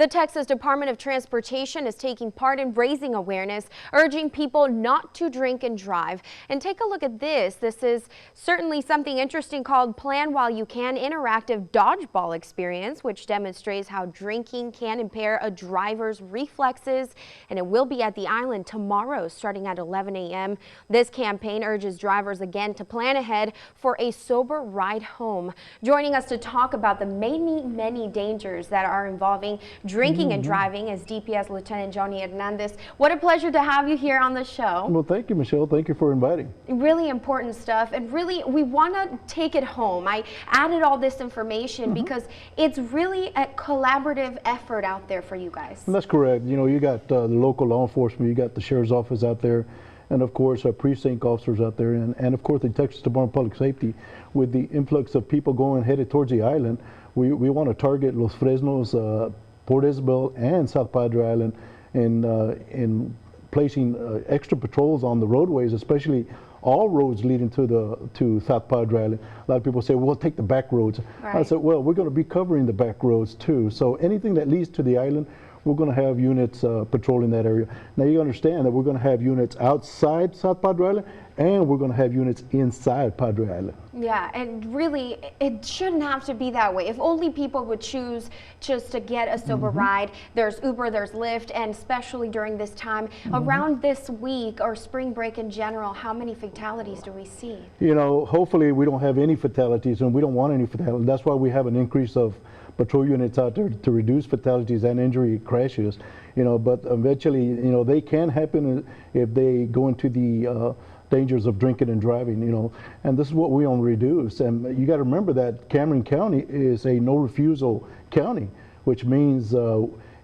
The Texas Department of Transportation is taking part in raising awareness, urging people not to drink and drive. And take a look at this. This is certainly something interesting called Plan While You Can interactive dodgeball experience, which demonstrates how drinking can impair a driver's reflexes. And it will be at the island tomorrow starting at 11 a.m. This campaign urges drivers again to plan ahead for a sober ride home. Joining us to talk about the many dangers that are involving drinking and driving is DPS Lieutenant Johnny Hernandez. What a pleasure to have you here on the show. Well, thank you, Michelle. Thank you for inviting. Really important stuff, and really we want to take it home. I added all this information because it's really a collaborative effort out there for you guys. And that's correct. You know, you got the local law enforcement, you got the sheriff's office out there, and of course precinct officers out there, and of course the Texas Department of Public Safety. With the influx of people headed towards the island, we want to target Los Fresnos, Port Isabel and South Padre Island in placing extra patrols on the roadways, especially all roads leading to South Padre Island. A lot of people say, well, take the back roads. Right. I said, well, we're going to be covering the back roads too. So anything that leads to the island, we're going to have units patrolling that area. Now you understand that we're going to have units outside South Padre Island, and we're going to have units inside Padre Island. Yeah, and really, it shouldn't have to be that way. If only people would choose just to get a sober ride. There's Uber, there's Lyft, and especially during this time, around this week or spring break in general, how many fatalities do we see? You know, hopefully we don't have any fatalities, and we don't want any fatalities. That's why we have an increase of patrol units out there to reduce fatalities and injury crashes. You know, but eventually, you know, they can happen if they go into the dangers of drinking and driving, you know, and this is what we want to reduce. And you got to remember that Cameron County is a no refusal county, which means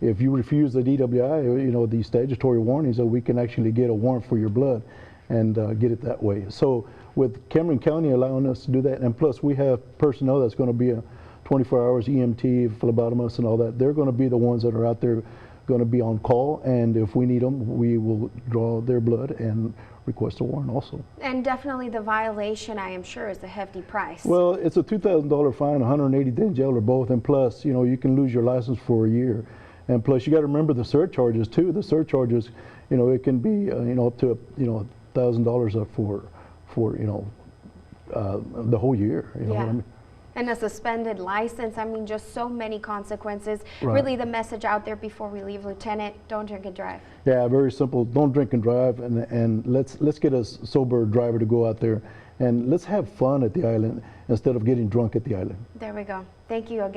if you refuse the DWI, you know, the statutory warnings, that we can actually get a warrant for your blood and get it that way. So with Cameron County allowing us to do that, and plus we have personnel that's going to be 24 hours EMT, phlebotomists and all that, they're going to be the ones that are out there going to be on call, and if we need them, we will draw their blood and request a warrant also. And definitely the violation, I am sure, is a hefty price. Well, it's a $2,000 fine, 180 days in jail or both, and plus, you know, you can lose your license for a year. And plus, you got to remember the surcharges too. The surcharges, you know, it can be, you know, up to, you know, $1,000 for you know, the whole year. You know what I mean? And a suspended license, I mean, just so many consequences. Right. Really the message out there before we leave, Lieutenant, don't drink and drive. Yeah, very simple. Don't drink and drive, and let's get a sober driver to go out there, and let's have fun at the island instead of getting drunk at the island. There we go. Thank you again.